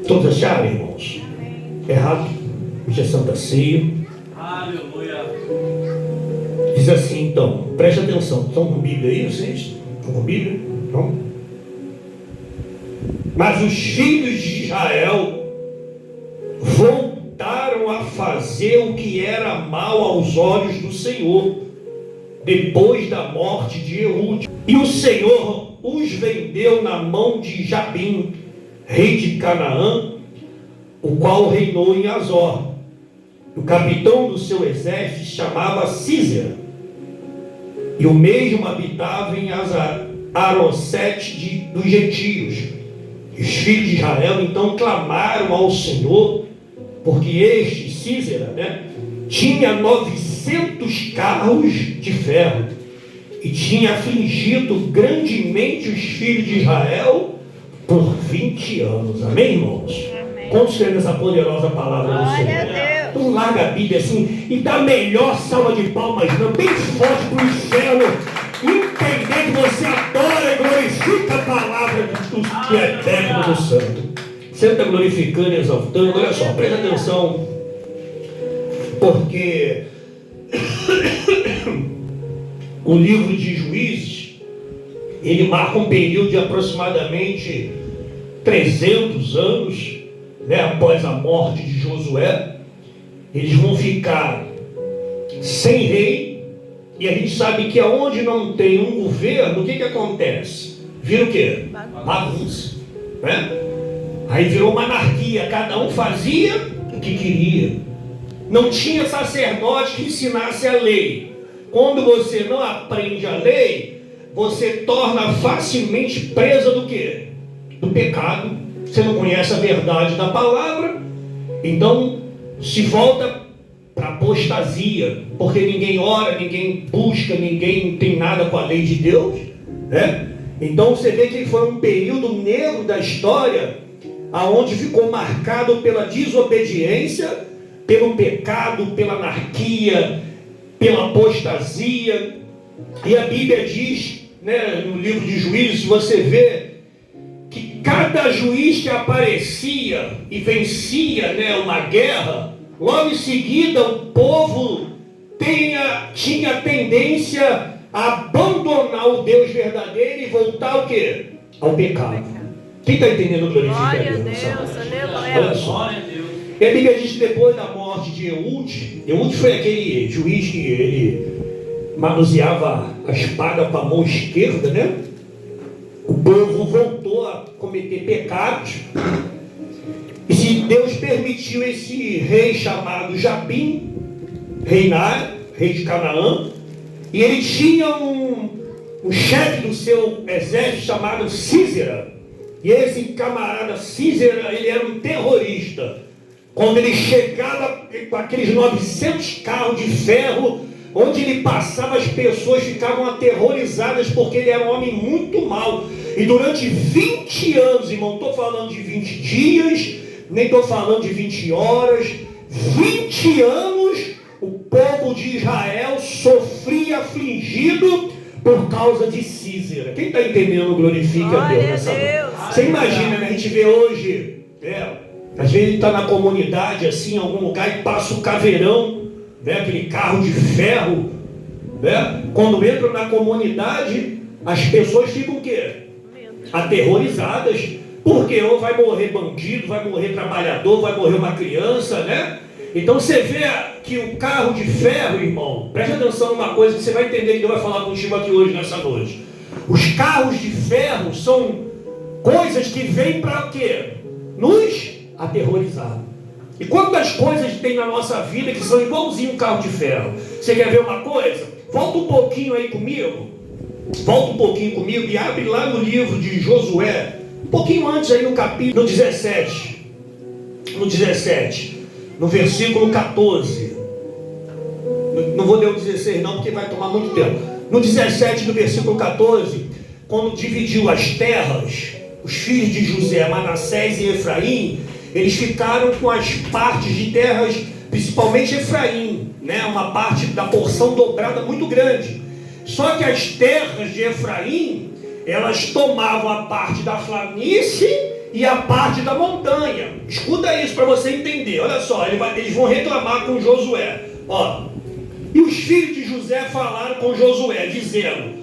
Todos acharam, irmãos? Errado. Hoje é Santa Ceia. Aleluia. Diz assim, então, preste atenção. Estão com Bíblia aí, vocês? Estão com Bíblia? Não? Mas os filhos de Israel voltaram a fazer o que era mal aos olhos do Senhor, depois da morte de Ehud. E o Senhor os vendeu na mão de Jabim, rei de Canaã, o qual reinou em Azor. O capitão do seu exército chamava Císera, e o mesmo habitava em Arosete dos gentios. Os filhos de Israel então clamaram ao Senhor, porque este Císera, tinha 900 carros de ferro, e tinha afligido grandemente os filhos de Israel por 20 anos. Amém, irmãos? Amém. Quantos creem nessa poderosa palavra do Senhor? Glória a Deus. Então larga a Bíblia assim e dá a melhor salva de palmas, não, bem forte para o inferno entender que você adora e glorifica a palavra do que é eterno do santo. Você está glorificando e exaltando. Olha só, presta atenção, porque o livro de Juízes, ele marca um período de aproximadamente 300 anos, após a morte de Josué. Eles vão ficar sem rei, e a gente sabe que aonde não tem um governo, o que acontece? Vira o quê? Bagunça, Aí virou uma anarquia, cada um fazia o que queria. Não tinha sacerdote que ensinasse a lei. Quando você não aprende a lei, você torna facilmente presa do quê? Do pecado. Você não conhece a verdade da palavra, então se volta para apostasia, porque ninguém ora, ninguém busca, ninguém tem nada com a lei de Deus, Então você vê que foi um período negro da história, aonde ficou marcado pela desobediência, pelo pecado, pela anarquia, pela apostasia. E a Bíblia diz, no livro de Juízes, você vê que cada juiz que aparecia e vencia uma guerra, logo em seguida o povo tinha tendência a abandonar o Deus verdadeiro e voltar ao quê? Ao pecado. Quem está entendendo? Glorifica a Deus. Olha só. E a Bíblia diz que depois da morte de Ehud foi aquele juiz que ele manuseava a espada com a mão esquerda, O povo voltou a cometer pecados. E se Deus permitiu esse rei chamado Jabim reinar, rei de Canaã, e ele tinha um chefe do seu exército chamado Císera. E esse camarada Císera, ele era um terrorista. Quando ele chegava com aqueles 900 carros de ferro, onde ele passava, as pessoas ficavam aterrorizadas, porque ele era um homem muito mau. E durante 20 anos, irmão, não estou falando de 20 dias, nem estou falando de 20 horas, 20 anos, o povo de Israel sofria afligido por causa de Císera. Quem está entendendo, glorifica a Deus nessa noite. Você imagina, a gente vê hoje, às vezes está na comunidade, assim, em algum lugar, e passa o caveirão, aquele carro de ferro, Quando entram na comunidade, as pessoas ficam o quê? Aterrorizadas, porque ou vai morrer bandido, vai morrer trabalhador, vai morrer uma criança, Então você vê que o carro de ferro, irmão, preste atenção numa coisa que você vai entender, que Deus vai falar contigo aqui hoje, nessa noite. Os carros de ferro são coisas que vêm para o quê? Nos aterrorizar. E quantas coisas tem na nossa vida que são igualzinho um carro de ferro? Você quer ver uma coisa? Volta um pouquinho aí comigo. Volta um pouquinho comigo e abre lá no livro de Josué. Um pouquinho antes aí no capítulo 17. No 17. No versículo 14. Não vou ler o 16 não, porque vai tomar muito tempo. No 17, no versículo 14, quando dividiu as terras, os filhos de José, Manassés e Efraim, eles ficaram com as partes de terras, principalmente Efraim, uma parte da porção dobrada muito grande. Só que as terras de Efraim, elas tomavam a parte da planície e a parte da montanha. Escuta isso para você entender. Olha só, eles vão reclamar com Josué. Ó, e os filhos de José falaram com Josué, dizendo: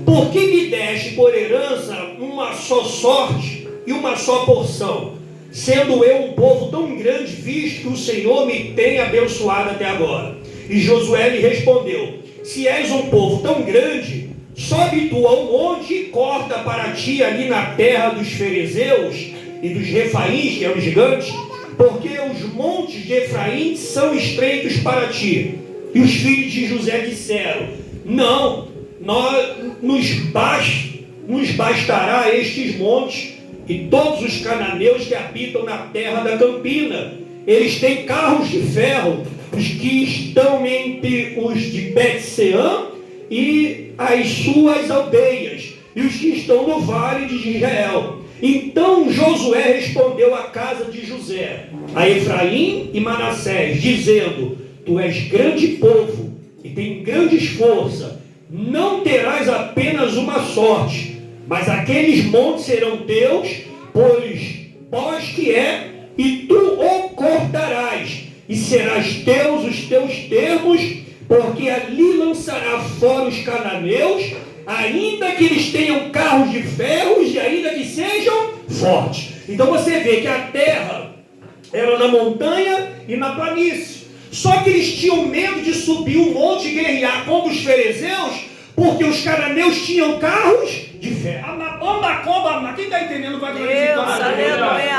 por que me deste por herança uma só sorte e uma só porção, sendo eu um povo tão grande, visto que o Senhor me tem abençoado até agora? E Josué lhe respondeu: se és um povo tão grande, sobe tu ao monte e corta para ti ali na terra dos ferezeus e dos refaíns, que eram gigantes, porque os montes de Efraim são estreitos para ti. E os filhos de José disseram: não, nos bastará estes montes e todos os cananeus que habitam na terra da campina. Eles têm carros de ferro, os que estão entre os de Bet-seã e as suas aldeias, e os que estão no vale de Israel. Então Josué respondeu à casa de José, a Efraim e Manassés, dizendo: tu és grande povo e tem grande força, não terás apenas uma sorte, mas aqueles montes serão teus, pois bosque é, e tu o cortarás, e serás teus os teus termos, porque ali lançará fora os cananeus, ainda que eles tenham carros de ferros e ainda que sejam fortes. Então você vê que a terra era na montanha e na planície. Só que eles tinham medo de subir o monte e guerrear contra os ferezeus, porque os cananeus tinham carros de ferro. Quem está entendendo vai glorificar?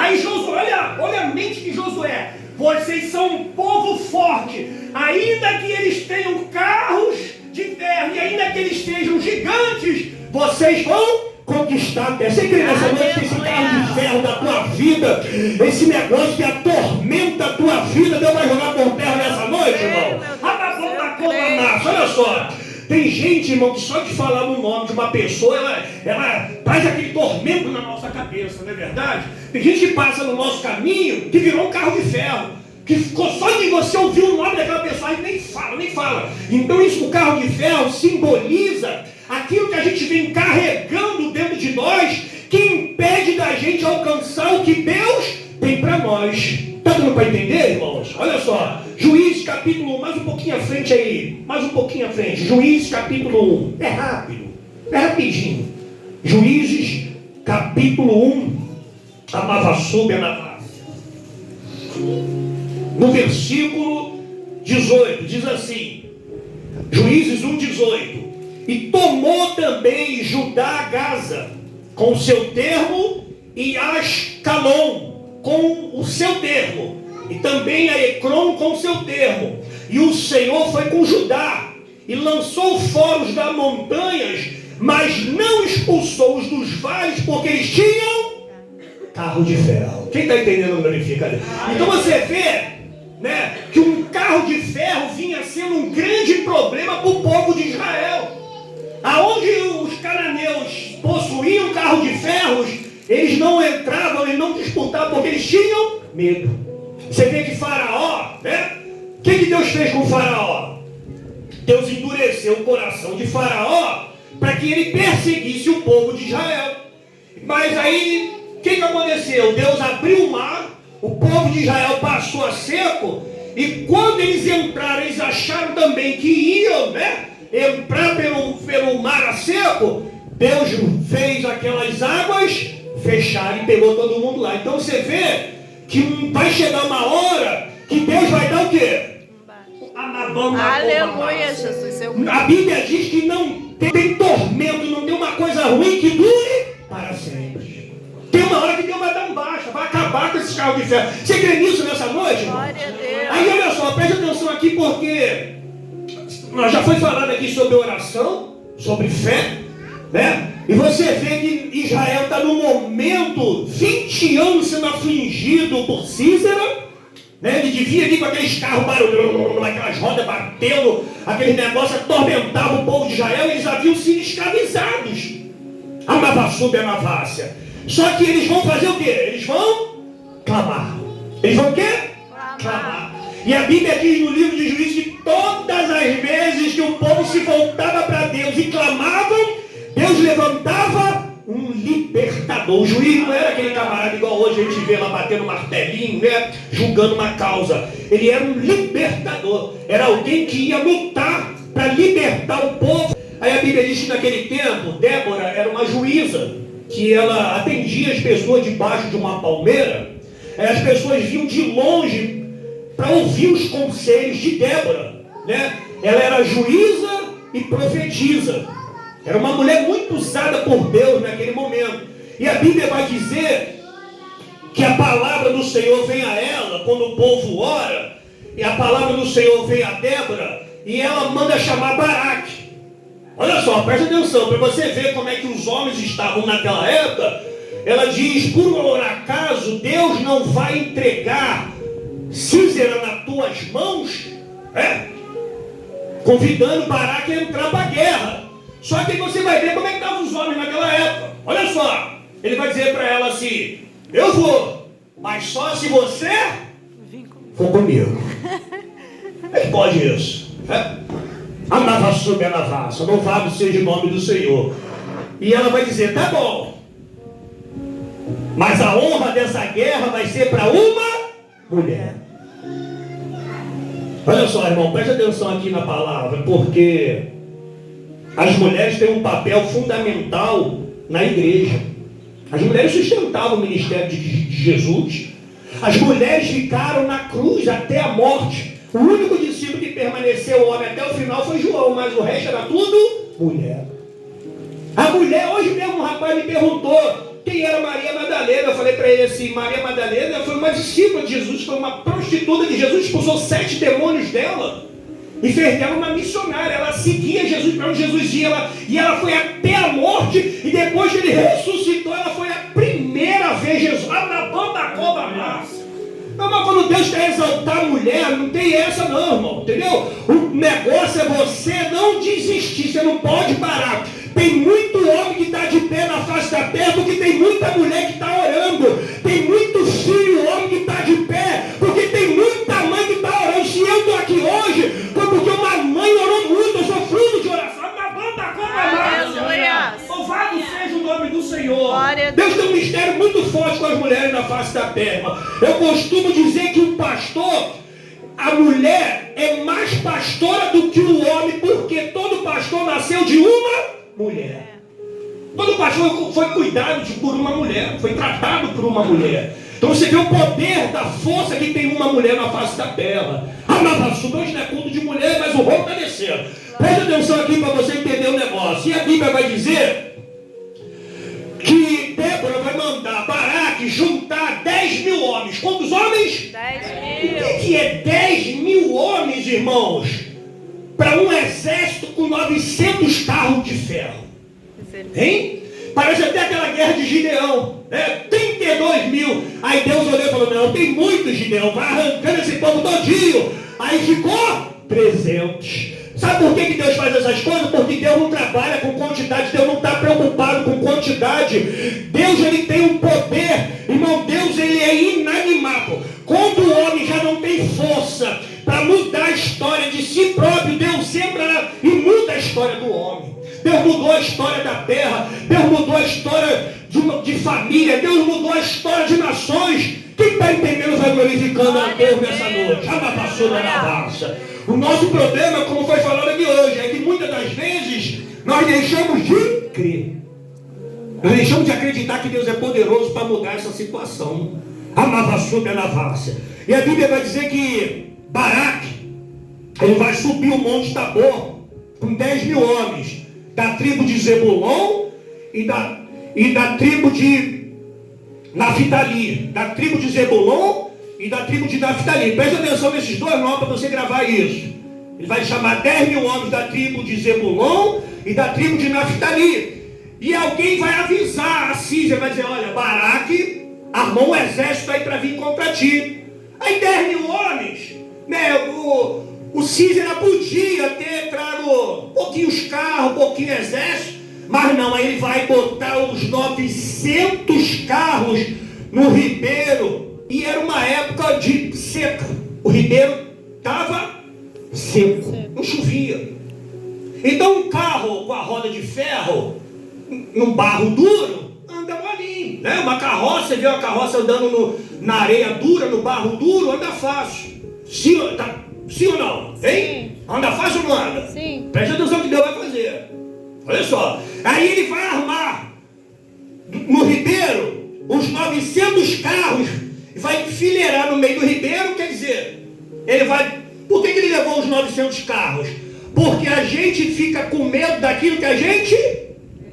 Aí Josué, olha a mente de Josué. Vocês são um povo forte, ainda que eles tenham carros de ferro e ainda que eles sejam gigantes, vocês vão conquistar a terra. Você crê nessa noite que esse carro de ferro da tua vida, esse negócio que atormenta a tua vida, Deus vai jogar por terra nessa noite, irmão? Olha só. Tem gente, irmão, que só de falar no nome de uma pessoa, ela traz aquele tormento na nossa cabeça, não é verdade? Tem gente que passa no nosso caminho que virou um carro de ferro, que ficou só de você ouvir o nome daquela pessoa e nem fala. Então isso, o carro de ferro simboliza aquilo que a gente vem carregando dentro de nós, que impede da gente alcançar o que Deus tem para nós. Está dando para entender, irmãos? Olha só, Juízes capítulo 1, mais um pouquinho à frente aí, Juízes capítulo 1, é rápido, é rapidinho. Juízes capítulo 1, Amavassube, no versículo 18, diz assim, Juízes 1,18: e tomou também Judá Gaza com o seu termo, e Ascalon com o seu termo, e também a Ecrom com o seu termo. E o Senhor foi com Judá, e lançou fora os das montanhas, mas não expulsou os dos vales, porque eles tinham carro de ferro. Quem está entendendo, glorifica. Então você vê, né, que um carro de ferro vinha sendo um grande problema para o povo de Israel. Aonde os cananeus possuíam carro de ferros, eles não entravam e não disputavam, porque eles tinham medo. Você vê que Faraó, né? O que Deus fez com Faraó? Deus endureceu o coração de Faraó para que ele perseguisse o povo de Israel. Mas aí, o que aconteceu? Deus abriu o mar, o povo de Israel passou a seco, e quando eles entraram, eles acharam também que iam, né, entrar pelo mar a seco. Deus fez aquelas águas fechar e pegou todo mundo lá. Então você vê que vai chegar uma hora que Deus vai dar o quê? Aleluia, Jesus. A Bíblia diz que não tem tormento, não tem uma coisa ruim que dure para sempre. Tem uma hora que Deus vai dar um baixa, vai acabar com esse carro de ferro. Você crê nisso nessa noite, irmão? Glória a Deus. Aí olha só, preste atenção aqui, porque nós já foi falado aqui sobre oração, sobre fé, né? E você vê que Israel está no momento, 20 anos sendo afligido por Císera, né? Ele devia vir com aqueles carros barulhando, aquelas rodas batendo, aquele negócio atormentava o povo de Israel, e eles haviam sido escravizados. Amavassube, Amavácia. Só que eles vão fazer o quê? Eles vão clamar. Eles vão o quê? Clamar. E a Bíblia diz no livro de Juízes que todas as vezes que o povo se voltava para Deus e clamavam, Deus levantava um libertador. libertador. O juiz não era aquele camarada igual hoje a gente vê lá batendo martelinho, né? Julgando uma causa. Ele era um libertador. Era alguém que ia lutar para libertar o povo. Aí a Bíblia diz que naquele tempo, Débora era uma juíza, que ela atendia as pessoas debaixo de uma palmeira. Aí as pessoas vinham de longe para ouvir os conselhos de Débora, né? Ela era juíza e profetisa. Era uma mulher muito usada por Deus naquele momento. E a Bíblia vai dizer que a palavra do Senhor vem a ela quando o povo ora. E a palavra do Senhor vem a Débora e ela manda chamar Baraque. Olha só, presta atenção, para você ver como é que os homens estavam naquela época. Ela diz, por acaso Deus não vai entregar Sísera nas tuas mãos? Convidando Baraque a entrar para a guerra. Só que você vai ver como é que estavam os homens naquela época. Olha só, ele vai dizer para ela assim, eu vou, mas só se você for comigo. Como é que pode isso? Amava sob a lavassa, louvado seja o nome do Senhor. E ela vai dizer, tá bom, mas a honra dessa guerra vai ser para uma mulher. Olha só, irmão, preste atenção aqui na palavra, porque as mulheres têm um papel fundamental na igreja. As mulheres sustentavam o ministério de Jesus. As mulheres ficaram na cruz até a morte. O único discípulo que permaneceu homem até o final foi João, mas o resto era tudo mulher. A mulher, hoje mesmo um rapaz me perguntou quem era Maria Madalena. Eu falei para ele assim, Maria Madalena foi uma discípula de Jesus, foi uma prostituta de Jesus, expulsou 7 demônios dela. E fez dela uma missionária. Ela seguia Jesus para onde Jesus ia. E ela foi até a morte. E depois que ele ressuscitou, ela foi a primeira vez Jesus. Na banda cobra massa. Não, mas quando Deus quer exaltar a mulher, não tem essa não, irmão. Entendeu? O negócio é você não desistir. Você não pode parar. Tem muito homem que está de pé na face da terra, porque tem muita mulher que está orando. Tem muito filho, homem que está de pé, porque tem muita mãe que está orando. Se eu estou aqui hoje, foi porque uma mãe orou muito. Eu sou fruto de oração. Louvado seja o nome do Senhor. Deus tem um mistério muito forte com as mulheres na face da terra. Eu costumo dizer que o pastor, a mulher é mais pastora do que o homem, porque todo pastor nasceu de uma mulher. Todo pastor foi cuidado por uma mulher, foi tratado por uma mulher. Então você vê o poder da força que tem uma mulher na face da terra. Hoje não é culto de mulher, mas o roubo está descendo. Presta atenção aqui para você entender o negócio. E a Bíblia vai dizer que Débora vai mandar Baraque juntar 10 mil homens. Quantos homens? 10 mil. O que é 10 mil homens, irmãos? Para um exército com 900 carros de ferro. Hein? Parece até aquela guerra de Gideão, né? 32 mil. Aí Deus olhou e falou, não, tem muito Gideão, vai arrancando esse povo todinho. Aí ficou 300. Sabe por que Deus faz essas coisas? Porque Deus não trabalha com quantidade, Deus não está preocupado com quantidade. Deus, ele tem um poder, irmão, Deus, ele é inanimável. Quando o homem já não tem força para mudar a história de si próprio, Deus entra e muda a história do homem. Deus mudou a história da terra, Deus mudou a história de família, Deus mudou a história de nações. Quem está entendendo vai glorificando a Deus nessa noite. Já passou na raça. O nosso problema, como foi falado aqui hoje, é que muitas das vezes nós deixamos de crer. Nós deixamos de acreditar que Deus é poderoso para mudar essa situação. Amavassuda na várzea. E a Bíblia vai dizer que Baraque, ele vai subir o monte Tabor com 10 mil homens da tribo de Zebulon e da tribo de Naftali, da tribo de Zebulon e da tribo de Naftali. Presta atenção nesses dois nomes para você gravar isso. Ele vai chamar 10 mil homens da tribo de Zebulon e da tribo de Naftali. E alguém vai avisar a Sísera, vai dizer, olha, Baraque armou um exército aí para vir contra ti. Aí 10 mil homens, né, o Sísera podia ter trago um pouquinho os carros, um pouquinho o exército, mas não, aí ele vai botar os 900 carros no ribeiro, e era uma época de seca, o ribeiro estava seco, não chovia. Então um carro com a roda de ferro, num barro duro, anda molinho. Sim, né? Uma carroça, você vê uma carroça andando na areia dura, no barro duro, anda fácil. Sim, sim ou não? Hein? Sim. Anda fácil ou não anda? Sim. Preste atenção que Deus vai fazer. Olha só. Aí ele vai armar no ribeiro os 900 carros e vai enfileirar no meio do ribeiro, quer dizer, ele vai... Por que ele levou os 900 carros? Porque a gente fica com medo daquilo que a gente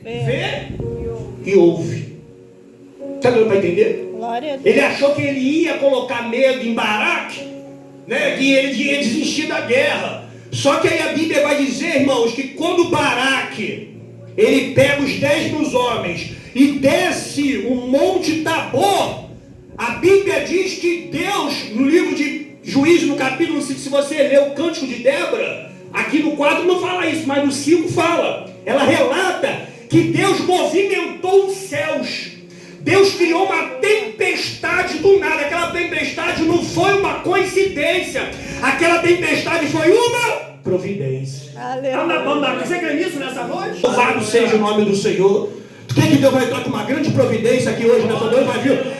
vê e ouve. Está dando para entender? Glória a Deus. Ele achou que ele ia colocar medo em Baraque, né? Que ele ia desistir da guerra. Só que aí a Bíblia vai dizer, irmãos, que quando Baraque, ele pega os 10.000 homens e desce o Monte Tabor, a Bíblia diz que Deus, no livro de Juízes, no capítulo 5, se você ler o Cântico de Débora, aqui no 4 não fala isso, mas no 5 fala. Ela relata que Deus movimentou os céus. Deus criou uma tempestade do nada. Aquela tempestade não foi uma coincidência. Aquela tempestade foi uma providência. Aleluia. Você crê nisso nessa noite? Louvado seja o nome do Senhor. Tu quer que Deus vai entrar com uma grande providência aqui hoje nessa noite?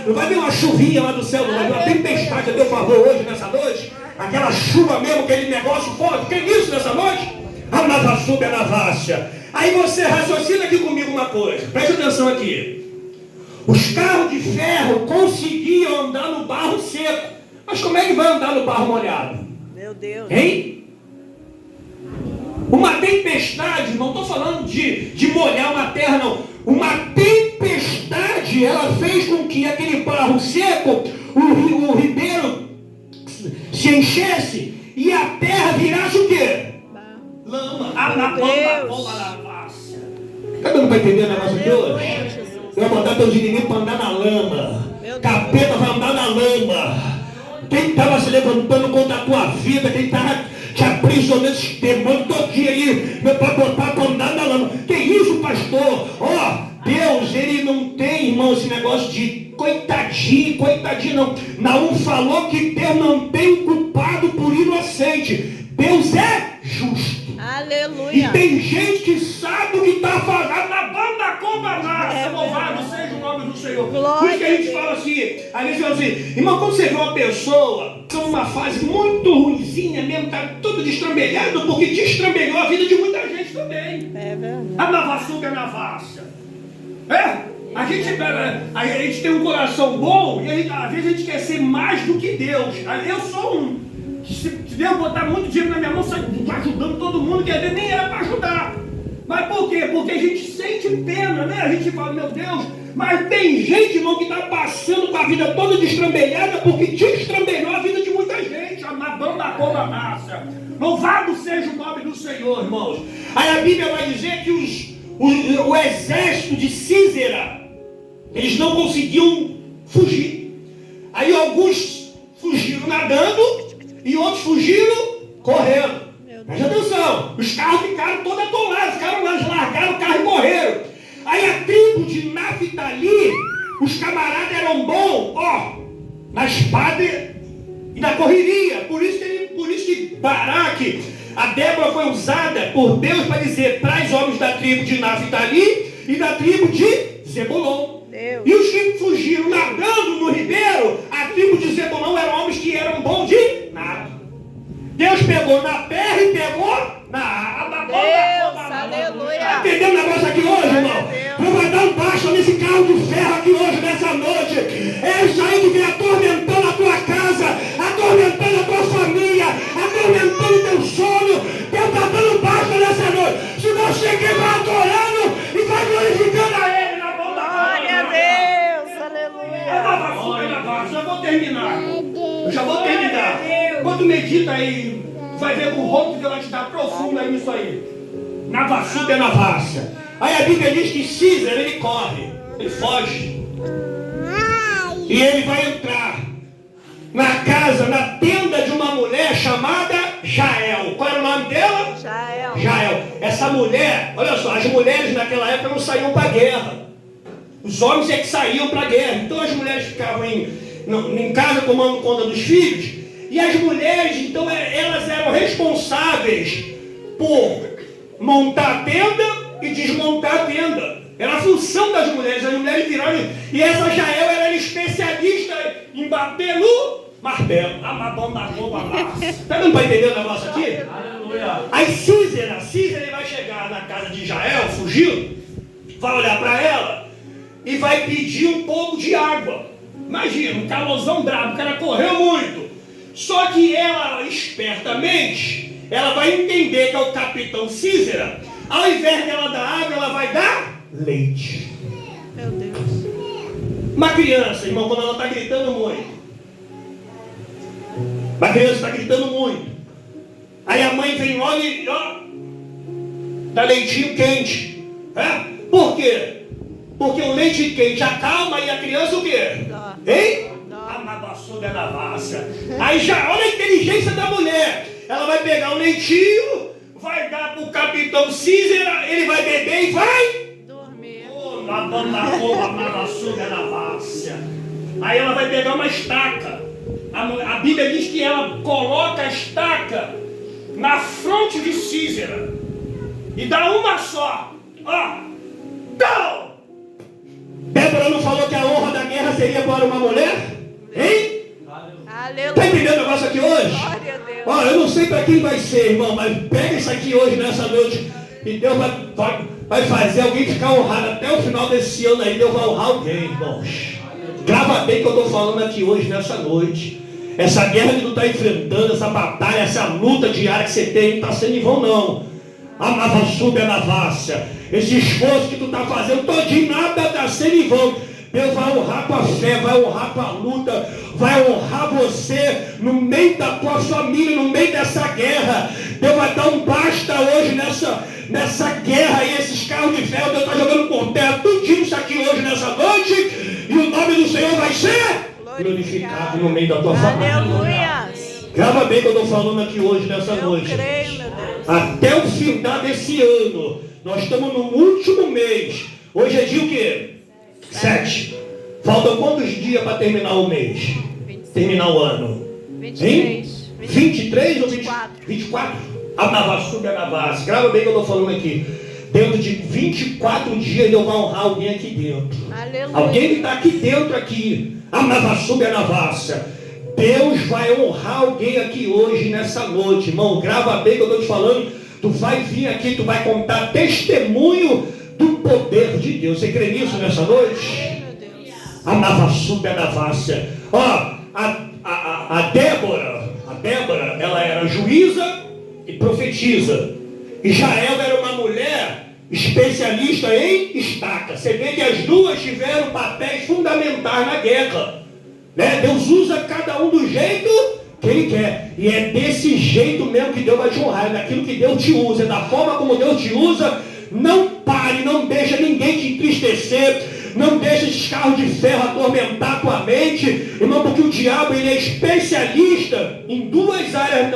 Não vai vir uma chuvinha lá do céu, não vai vir uma tempestade a teu favor hoje nessa noite? Aquela chuva mesmo, aquele negócio forte. Quer nisso nessa noite? Anavassuba, anavácia. Aí você raciocina aqui comigo uma coisa. Preste atenção aqui. Os carros de ferro conseguiam andar no barro seco. Mas como é que vai andar no barro molhado? Meu Deus. Hein? Uma tempestade, não estou falando de molhar uma terra, não. Uma tempestade, ela fez com que aquele barro seco, o ribeiro, se enchesse e a terra virasse o quê? Lama. Tá dando para entender o negócio de hoje? Eu vou mandar teus inimigos para andar na lama. Capeta vai andar na lama. Quem estava se levantando contra a tua vida, quem estava te aprisionando, esse demônio todo dia aí, para botar para andar na lama. Que isso, pastor? Ó, Deus, ele não tem, irmão, esse negócio de coitadinho não. Naum falou que Deus não tem um culpado por inocente. Deus é justo. Aleluia. E tem gente que sabe o que está fazendo na banda combanaça. Louvado seja o nome do Senhor. Glória. Por isso que a gente fala assim, a gente fala assim, irmão, quando você vê uma pessoa em uma fase muito ruimzinha mesmo, está tudo destrambelhado, porque destrambelhou a vida de muita gente também. É verdade. A navassuga na vassa. A gente tem um coração bom e às vezes a gente quer ser mais do que Deus. Eu sou um. Se Deus botar muito dinheiro na minha mão, sai ajudando todo mundo, que às vezes nem era para ajudar. Mas por quê? Porque a gente sente pena, né? A gente fala, meu Deus, mas tem gente, irmão, que está passando com a vida toda destrambelhada porque destrambelhou a vida de muita gente. A banda cola massa. Louvado seja o nome do Senhor, irmãos. Aí a Bíblia vai dizer que o exército de Císera, eles não conseguiam fugir. Aí alguns fugiram nadando e outros fugiram correndo. Presta atenção, os carros ficaram todos atolados, ficaram lá, largaram o carro e correram. Aí a tribo de Naftali, os camaradas eram bons, na espada e na correria. Por isso que Baraque, a Débora foi usada por Deus para dizer, traz homens da tribo de Naftali e da tribo de Zebulon. Deus. E os que fugiram nadando no ribeiro, a tribo de Zebulon eram homens que eram bons de nada. Deus pegou na terra e pegou na água. Deus, aleluia. Está entendendo o negócio aqui hoje, irmão? Não vai dar um baixo nesse carro de ferro aqui hoje, nessa noite. É isso aí que vem atormentando a tua casa, atormentando a tua família, atormentando o teu sono. Deus está dando baixo nessa noite. Se você quer, vai adorando e vai glorificando a Ele na boca. Glória a Deus, aleluia. Eu vou terminar. Eu já vou terminar. Quando medita aí, vai ver com o rosto que Deus vai te dar profundo aí nisso aí. Na vassuga é na vassa. Aí a Bíblia diz que Císera, ele corre, ele foge. E ele vai entrar na casa, na tenda de uma mulher chamada Jael. Qual era o nome dela? Jael. Essa mulher, olha só, as mulheres naquela época não saíam para a guerra. Os homens é que saíam para a guerra. Então as mulheres ficavam em casa tomando conta dos filhos. E as mulheres, então, elas eram responsáveis por montar a tenda e desmontar a tenda. Era a função das mulheres. As mulheres viraram. E essa Jael era especialista em bater no martelo. Está dando para entender o negócio aqui? Aleluia. Aí Císera vai chegar na casa de Jael, fugiu, vai olhar para ela e vai pedir um pouco de água. Imagina, um calorzão bravo, o cara correu muito. Só que ela, espertamente, ela vai entender que é o capitão Císera. Ao invés dela dar água, ela vai dar leite. Meu Deus. Uma criança, irmão, quando ela está gritando muito. Uma criança está gritando muito. Aí a mãe vem logo e dá leitinho quente. Por quê? Porque o leite quente acalma e a criança o quê? Hein? Aí já, olha a inteligência da mulher. Ela vai pegar o leitinho, vai dar para o capitão Císera, ele vai beber e vai dormir. Aí ela vai pegar uma estaca. A Bíblia diz que ela coloca a estaca na fronte de Císera e dá uma só. Débora não falou que a honra da guerra seria para uma mulher? Hein? Aleluia. Está entendendo o negócio aqui hoje? Glória a Deus. Eu não sei para quem vai ser, irmão, mas pega isso aqui hoje, nessa noite, e Deus vai fazer alguém ficar honrado até o final desse ano aí. Deus vai honrar alguém, irmãos. Grava bem que eu estou falando aqui hoje, nessa noite. Essa guerra que tu está enfrentando, essa batalha, essa luta diária que você tem, não está sendo em vão, não. A Navassuba na Vácia. Esse esforço que tu está fazendo todinho, nada está sendo em vão. Deus vai honrar tua fé, vai honrar tua luta, vai honrar você no meio da tua família, no meio dessa guerra. Deus vai dar um basta hoje nessa guerra aí, esses carros de ferro. Deus está jogando por terra tudinho isso aqui hoje, nessa noite, e o nome do Senhor vai ser glorificado no meio da tua família. Aleluia. Grava bem que eu estou falando aqui hoje, nessa noite. Eu creio, meu Deus. Até o final desse ano, nós estamos no último mês. Hoje é dia o quê? 7. Faltam quantos dias para terminar o mês? 26. Terminar o ano? 23. 23 ou 24? A Navassuba e a Navassi. Grava bem que eu estou falando aqui. Dentro de 24 dias Deus vai honrar alguém aqui dentro. Aleluia. Alguém que está aqui dentro aqui. A Navassuba e a Navassi. Deus vai honrar alguém aqui hoje, nessa noite, irmão. Grava bem que eu estou te falando. Tu vai vir aqui, tu vai contar testemunho do poder de Deus. Você crê nisso nessa noite? A Navassuba e a Navassi. A Débora, ela era juíza e profetisa. E Jael era uma mulher especialista em estaca. Você vê que as duas tiveram papéis fundamentais na guerra. Deus usa cada um do jeito que Ele quer. E é desse jeito mesmo que Deus vai te honrar. É daquilo que Deus te usa. É da forma como Deus te usa. Não pare, não deixa ninguém te entristecer. Não deixa esses carros de ferro atormentar a tua mente. Irmão, porque o diabo ele é especialista em duas áreas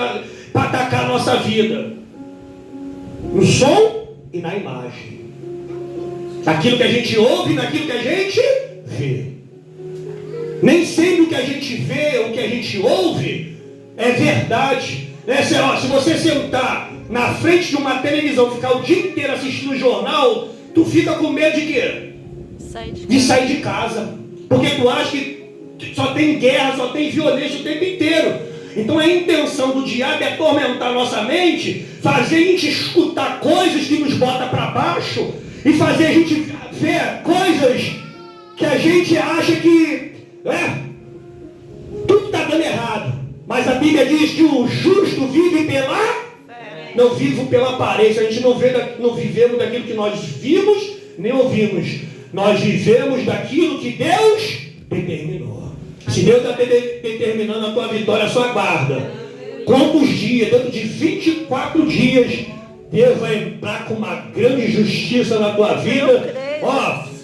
para atacar a nossa vida. No som e na imagem. Naquilo que a gente ouve e naquilo que a gente vê. Nem sempre o que a gente vê, o que a gente ouve é verdade. Se você sentar na frente de uma televisão, ficar o dia inteiro assistindo o jornal, tu fica com medo de quê? De sair de casa. Porque tu acha que só tem guerra, só tem violência o tempo inteiro. Então a intenção do diabo é atormentar nossa mente, fazer a gente escutar coisas que nos bota para baixo e fazer a gente ver coisas que a gente acha que tudo está dando errado. Mas a Bíblia diz que o justo vive não vive pela aparência. A gente não vivemos daquilo que nós vimos nem ouvimos. Nós vivemos daquilo que Deus determinou. Se Deus está determinando a tua vitória, só aguarda. Quantos dias? Dentro de 24 dias, Deus vai entrar com uma grande justiça na tua vida.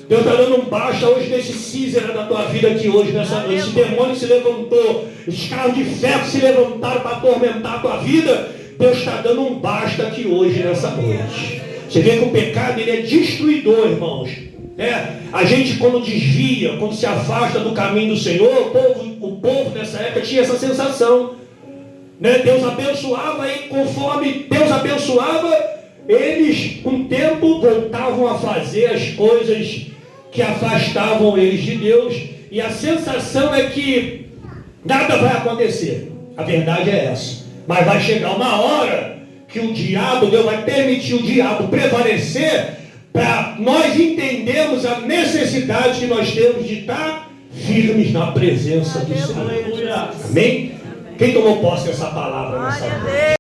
Deus está dando um baixa hoje nesse Císera da tua vida aqui hoje, nessa noite. Esse demônio se levantou, esses carros de ferro se levantaram para atormentar a tua vida. Deus está dando um basta aqui hoje, nessa noite. Você vê que o pecado ele é destruidor, irmãos. A gente quando desvia, quando se afasta do caminho do Senhor, o povo nessa época tinha essa sensação. Deus abençoava e conforme Deus abençoava, eles, um tempo, voltavam a fazer as coisas que afastavam eles de Deus, e a sensação é que nada vai acontecer. A verdade é essa. Mas vai chegar uma hora que o diabo, Deus vai permitir o diabo prevalecer, para nós entendermos a necessidade que nós temos de estar firmes na presença do Senhor. Amém? Quem tomou posse dessa palavra nessa noite?